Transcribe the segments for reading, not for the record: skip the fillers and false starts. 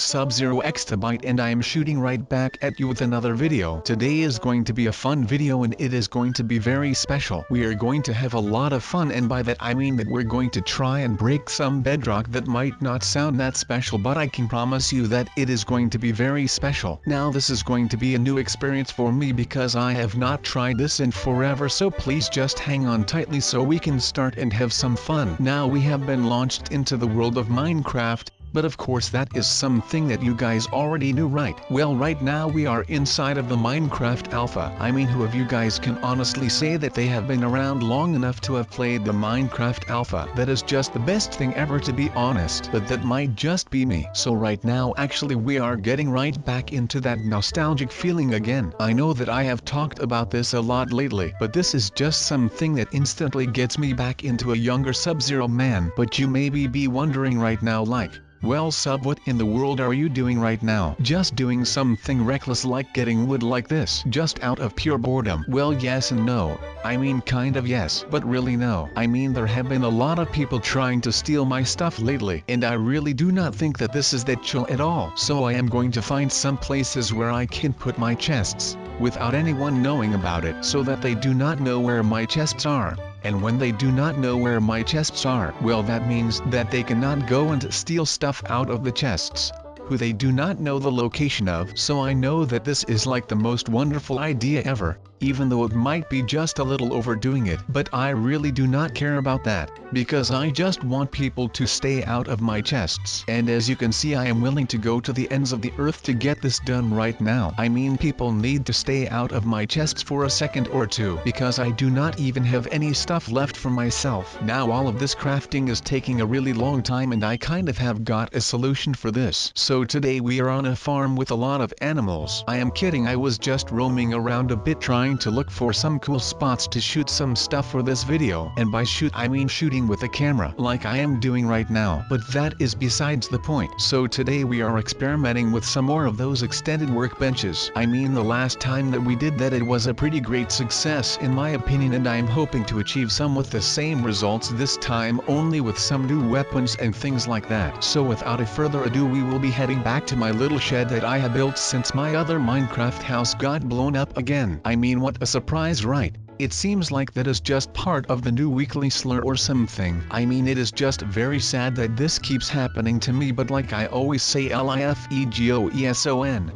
is Sub-Zero Exabyte and I am shooting right back at you with another video. Today is going to be a fun video and it is going to be very special. We are going to have a lot of fun, and by that I mean that we're going to try and break some bedrock that might not sound that special, but I can promise you that it is going to be very special. Now this is going to be a new experience for me because I have not tried this in forever, so please just hang on tightly so we can start and have some fun. Now we have been launched into the world of Minecraft, but of course that is something that you guys already knew, right? Well, right now we are inside of the Minecraft Alpha. I mean, who of you guys can honestly say that they have been around long enough to have played the Minecraft Alpha? That is just the best thing ever, to be honest, but that might just be me. So right now actually we are getting right back into that nostalgic feeling again. I know that I have talked about this a lot lately, but this is just something that instantly gets me back into a younger Sub-Zero man. But you may be wondering right now, like, well, Sub, what in the world are you doing right now? Just doing something reckless like getting wood like this, just out of pure boredom? Well, yes and no. I mean, kind of yes, but really no. I mean, there have been a lot of people trying to steal my stuff lately, and I really do not think that this is that chill at all. So I am going to find some places where I can put my chests, without anyone knowing about it, so that they do not know where my chests are. And when they do not know where my chests are, well, that means that they cannot go and steal stuff out of the chests, who they do not know the location of. So I know that this is like the most wonderful idea ever, even though it might be just a little overdoing it. But I really do not care about that, because I just want people to stay out of my chests. And as you can see, I am willing to go to the ends of the earth to get this done right now. I mean, people need to stay out of my chests for a second or two, because I do not even have any stuff left for myself. Now all of this crafting is taking a really long time, and I kind of have got a solution for this. So today we are on a farm with a lot of animals. I am kidding, I was just roaming around a bit trying to look for some cool spots to shoot some stuff for this video, and by shoot I mean shooting with a camera like I am doing right now, but that is besides the point. So today we are experimenting with some more of those extended workbenches. I mean, the last time that we did that, it was a pretty great success in my opinion, and I am hoping to achieve some with the same results this time, only with some new weapons and things like that. So without a further ado, we will be heading back to my little shed that I have built since my other Minecraft house got blown up again. I mean, what a surprise, right? It seems like that is just part of the new weekly slur or something. I mean, it is just very sad that this keeps happening to me, but like I always say, LIFEGOESON.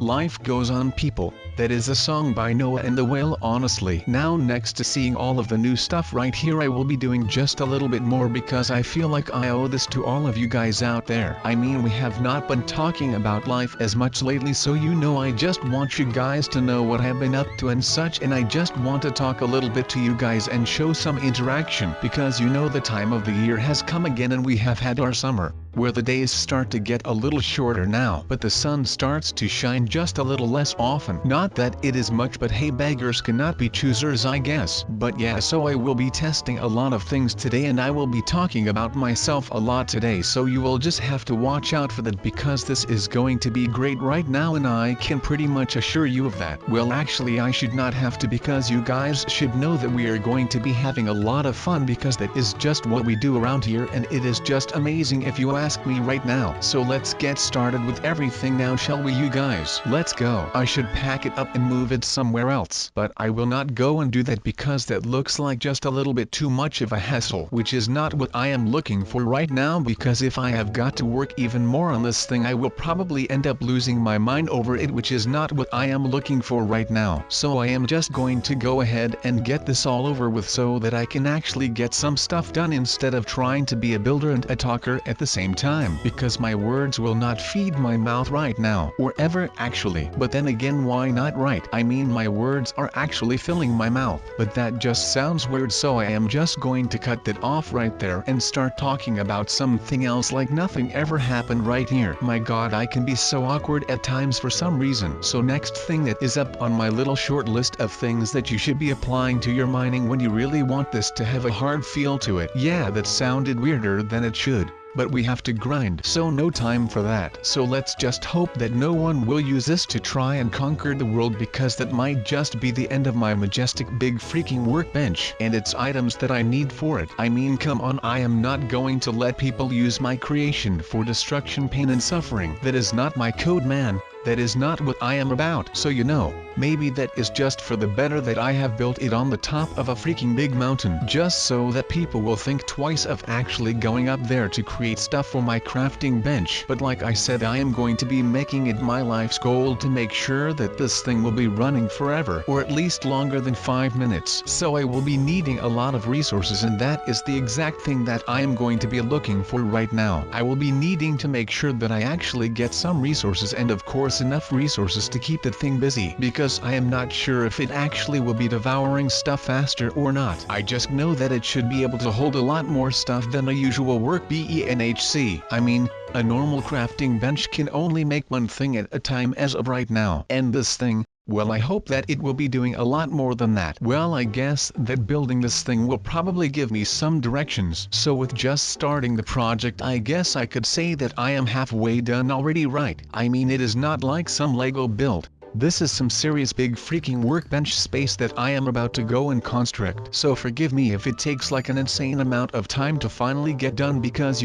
Life goes on, people. That is a song by Noah and the Whale, honestly. Now, next to seeing all of the new stuff right here, I will be doing just a little bit more because I feel like I owe this to all of you guys out there. I mean, we have not been talking about life as much lately, so you know, I just want you guys to know what I've been up to and such, and I just want to talk a little bit to you guys and show some interaction, because you know the time of the year has come again and we have had our summer, where the days start to get a little shorter now, but the sun starts to shine just a little less often. Not that it is much, but hey, beggars cannot be choosers, I guess. But yeah, so I will be testing a lot of things today, and I will be talking about myself a lot today, so you will just have to watch out for that, because this is going to be great right now, and I can pretty much assure you of that. Well, actually I should not have to, because you guys should know that we are going to be having a lot of fun, because that is just what we do around here, and it is just amazing if you ask me right now. So let's get started with everything now, shall we, you guys? Let's go. I should pack it up and move it somewhere else, but I will not go and do that because that looks like just a little bit too much of a hassle, which is not what I am looking for right now, because if I have got to work even more on this thing, I will probably end up losing my mind over it, which is not what I am looking for right now. So I am just going to go ahead and get this all over with so that I can actually get some stuff done, instead of trying to be a builder and a talker at the same time, because my words will not feed my mouth right now, or ever actually. But then again, why not, right? I mean, my words are actually filling my mouth, but that just sounds weird, so I am just going to cut that off right there and start talking about something else like nothing ever happened right here. My god, I can be so awkward at times for some reason. So next thing that is up on my little short list of things that you should be applying to your mining when you really want this to have a hard feel to it. Yeah, that sounded weirder than it should. but we have to grind, so no time for that. So let's just hope that no one will use this to try and conquer the world, because that might just be the end of my majestic big freaking workbench and its items that I need for it. I mean, come on, I am not going to let people use my creation for destruction, pain and suffering. That is not my code, man. That is not what I am about. So maybe that is just for the better that I have built it on the top of a freaking big mountain, just so that people will think twice of actually going up there to create stuff for my crafting bench. But like I said, I am going to be making it my life's goal to make sure that this thing will be running forever, or at least longer than 5 minutes. So I will be needing a lot of resources, and that is the exact thing that I am going to be looking for right now. I will be needing to make sure that I actually get some resources, and of course enough resources to keep the thing busy, because I am not sure if it actually will be devouring stuff faster or not. I just know that it should be able to hold a lot more stuff than a usual bench. I mean, a normal crafting bench can only make one thing at a time as of right now, and this thing, well, I hope that it will be doing a lot more than that. Well, I guess that building this thing will probably give me some directions. So with just starting the project, I guess I could say that I am halfway done already, right? I mean, it is not like some Lego build. This is some serious big freaking workbench space that I am about to go and construct. So forgive me if it takes like an insane amount of time to finally get done, because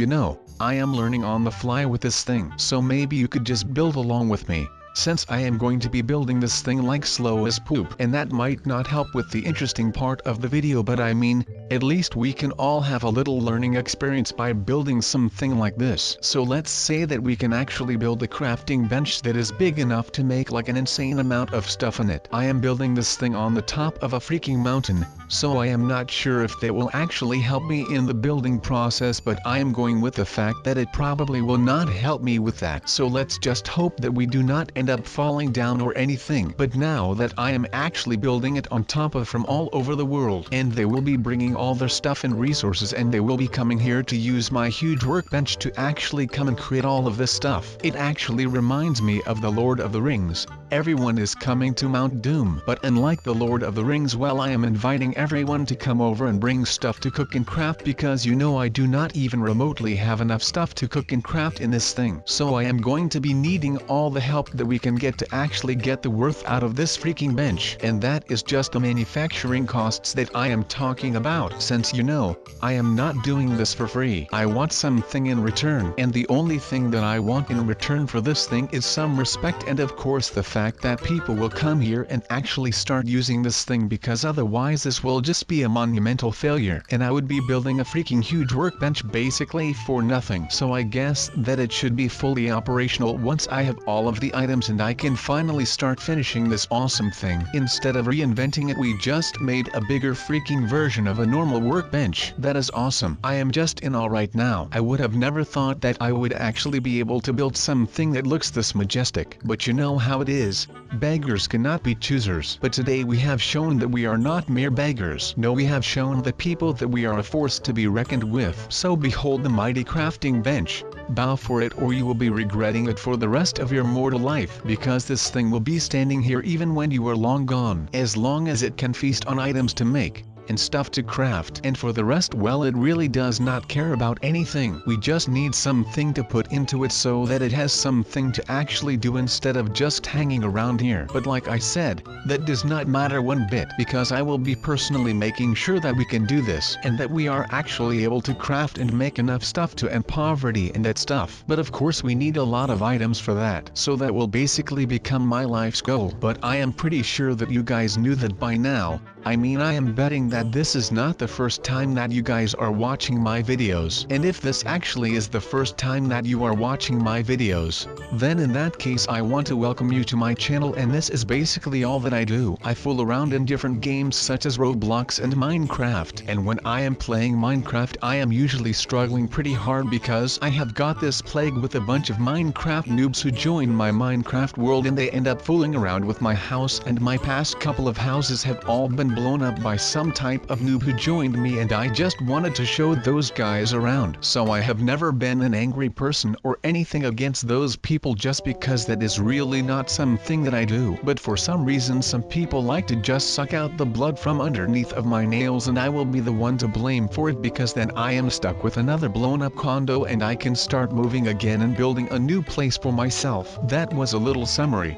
I am learning on the fly with this thing. So maybe you could just build along with me, since I am going to be building this thing like slow as poop. And that might not help with the interesting part of the video, but I mean, at least we can all have a little learning experience by building something like this. So let's say that we can actually build a crafting bench that is big enough to make like an insane amount of stuff in it. I am building this thing on the top of a freaking mountain, so I am not sure if that will actually help me in the building process, but I am going with the fact that it probably will not help me with that. So let's just hope that we do not end up falling down or anything. But now that I am actually building it on top of from all over the world, and they will be bringing all their stuff and resources, and they will be coming here to use my huge workbench to actually come and create all of this stuff. It actually reminds me of the Lord of the Rings. Everyone is coming to Mount Doom, but unlike the Lord of the Rings, well, I am inviting everyone to come over and bring stuff to cook and craft, because I do not even remotely have enough stuff to cook and craft in this thing. So I am going to be needing all the help that we can get to actually get the worth out of this freaking bench, and that is just the manufacturing costs that I am talking about, since I am not doing this for free. I want something in return, and the only thing that I want in return for this thing is some respect, and of course the fact that people will come here and actually start using this thing, because otherwise this will just be a monumental failure, and I would be building a freaking huge workbench basically for nothing. So I guess that it should be fully operational once I have all of the items and I can finally start finishing this awesome thing. Instead of reinventing it, we just made a bigger freaking version of a normal workbench. That is awesome. I am just in awe right now. I would have never thought that I would actually be able to build something that looks this majestic. But you know how it is. Beggars cannot be choosers. But today we have shown that we are not mere beggars. No, we have shown the people that we are a force to be reckoned with. So behold the mighty crafting bench. Bow for it, or you will be regretting it for the rest of your mortal life, because this thing will be standing here even when you are long gone, as long as it can feast on items to make and stuff to craft. And for the rest, well, it really does not care about anything. We just need something to put into it so that it has something to actually do instead of just hanging around here. But like I said, that does not matter one bit, because I will be personally making sure that we can do this, and that we are actually able to craft and make enough stuff to end poverty and that stuff. But of course we need a lot of items for that, so that will basically become my life's goal. But I am pretty sure that you guys knew that by now. I mean, I am betting that this is not the first time that you guys are watching my videos. And if this actually is the first time that you are watching my videos, then in that case I want to welcome you to my channel, and this is basically all that I do. I fool around in different games such as Roblox and Minecraft, and when I am playing Minecraft I am usually struggling pretty hard, because I have got this plague with a bunch of Minecraft noobs who join my Minecraft world, and they end up fooling around with my house, and my past couple of houses have all been blown up by some type of noob who joined me, and I just wanted to show those guys around. So I have never been an angry person or anything against those people, just because that is really not something that I do. But for some reason some people like to just suck out the blood from underneath of my nails, and I will be the one to blame for it, because then I am stuck with another blown up condo and I can start moving again and building a new place for myself. That was a little summary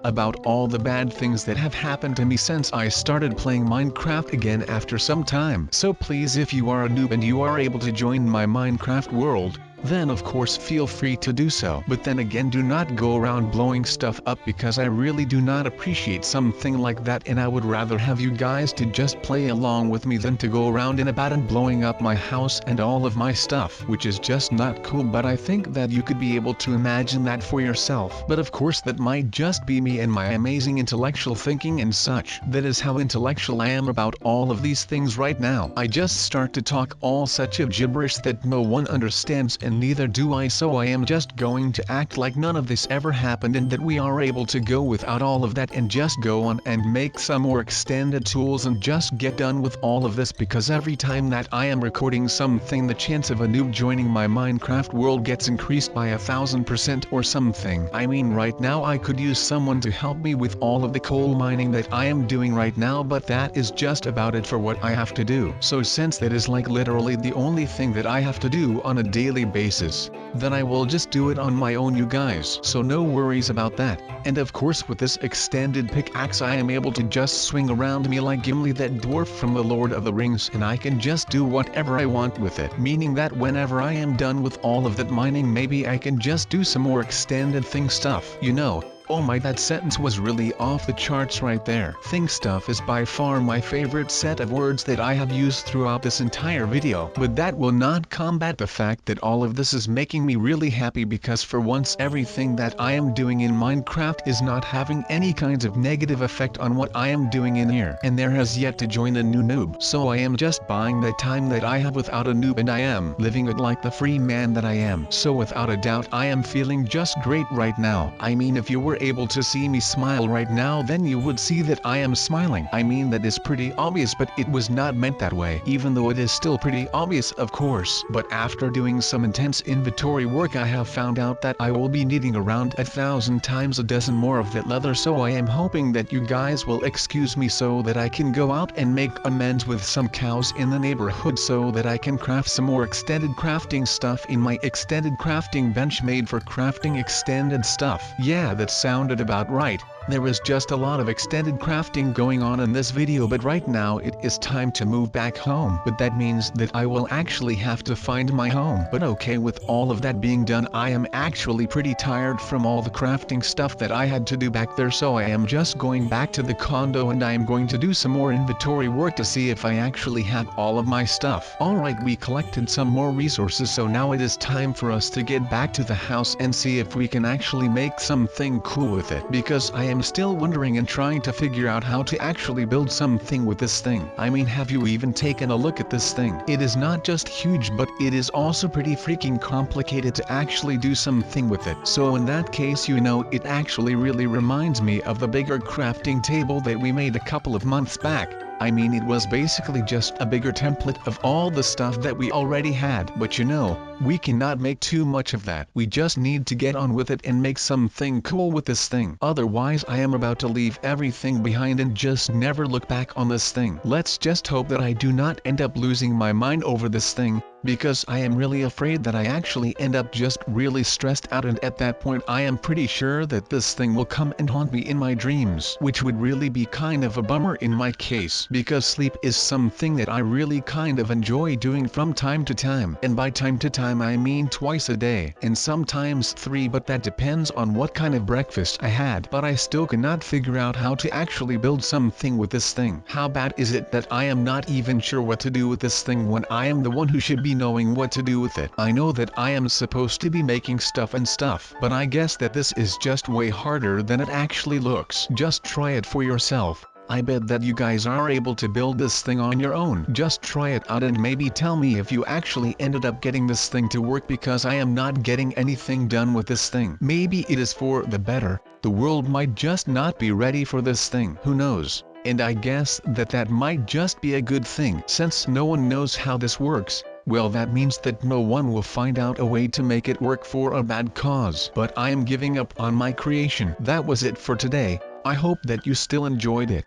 about all the bad things that have happened to me since I started playing Minecraft again after some time. So please, if you are a noob and you are able to join my Minecraft world, then of course feel free to do so. But then again, do not go around blowing stuff up, because I really do not appreciate something like that, and I would rather have you guys to just play along with me than to go around and about and blowing up my house and all of my stuff, which is just not cool. But I think that you could be able to imagine that for yourself. But of course that might just be me and my amazing intellectual thinking and such. That is how intellectual I am about all of these things right now. I just start to talk all such of gibberish that no one understands, and neither do I, so I am just going to act like none of this ever happened, and that we are able to go without all of that and just go on and make some more extended tools and just get done with all of this. Because every time that I am recording something, the chance of a noob joining my Minecraft world gets increased by 1000% or something. I mean, right now I could use someone to help me with all of the coal mining that I am doing right now, but that is just about it for what I have to do. So since that is like literally the only thing that I have to do on a daily basis, then I will just do it on my own, you guys. So no worries about that. And of course with this extended pickaxe I am able to just swing around me like Gimli, that dwarf from the Lord of the Rings, and I can just do whatever I want with it. Meaning that whenever I am done with all of that mining, maybe I can just do some more extended thing stuff, you know. Oh my, that sentence was really off the charts right there. Thing stuff is by far my favorite set of words that I have used throughout this entire video. But that will not combat the fact that all of this is making me really happy, because for once everything that I am doing in Minecraft is not having any kinds of negative effect on what I am doing in here. And there has yet to join a new noob. So I am just buying the time that I have without a noob, and I am living it like the free man that I am. So without a doubt I am feeling just great right now. I mean, if you were able to see me smile right now, then you would see that I am smiling. I mean, that is pretty obvious, but it was not meant that way, even though it is still pretty obvious of course. But after doing some intense inventory work, I have found out that I will be needing around 1,000 times a dozen more of that leather, so I am hoping that you guys will excuse me so that I can go out and make amends with some cows in the neighborhood, so that I can craft some more extended crafting stuff in my extended crafting bench made for crafting extended stuff. Yeah, that sounded about right. There was just a lot of extended crafting going on in this video, but right now it is time to move back home. But that means that I will actually have to find my home. But okay, with all of that being done, I am actually pretty tired from all the crafting stuff that I had to do back there, so I am just going back to the condo and I am going to do some more inventory work to see if I actually have all of my stuff. Alright, we collected some more resources, so now it is time for us to get back to the house and see if we can actually make something cool with it, because I am still wondering and trying to figure out how to actually build something with this thing. I mean, have you even taken a look at this thing? It is not just huge, but it is also pretty freaking complicated to actually do something with it. So in that case, you know, it actually really reminds me of the bigger crafting table that we made a couple of months back. I mean, it was basically just a bigger template of all the stuff that we already had. But you know, we cannot make too much of that. We just need to get on with it and make something cool with this thing. Otherwise, I am about to leave everything behind and just never look back on this thing. Let's just hope that I do not end up losing my mind over this thing, because I am really afraid that I actually end up just really stressed out, and at that point I am pretty sure that this thing will come and haunt me in my dreams, which would really be kind of a bummer in my case, because sleep is something that I really kind of enjoy doing from time to time, and by time to time I mean twice a day, and sometimes 3, but that depends on what kind of breakfast I had. But I still cannot figure out how to actually build something with this thing. How bad is it that I am not even sure what to do with this thing when I am the one who should be knowing what to do with it? I know that I am supposed to be making stuff, but I guess that this is just way harder than it actually looks. Just try it for yourself. I bet that you guys are able to build this thing on your own. Just try it out and maybe tell me if you actually ended up getting this thing to work, because I am not getting anything done with this thing. Maybe it is for the better. The world might just not be ready for this thing. Who knows? and I guess that might just be a good thing. Since no one knows how this works, well, that means that no one will find out a way to make it work for a bad cause. But I am giving up on my creation. That was it for today. I hope that you still enjoyed it.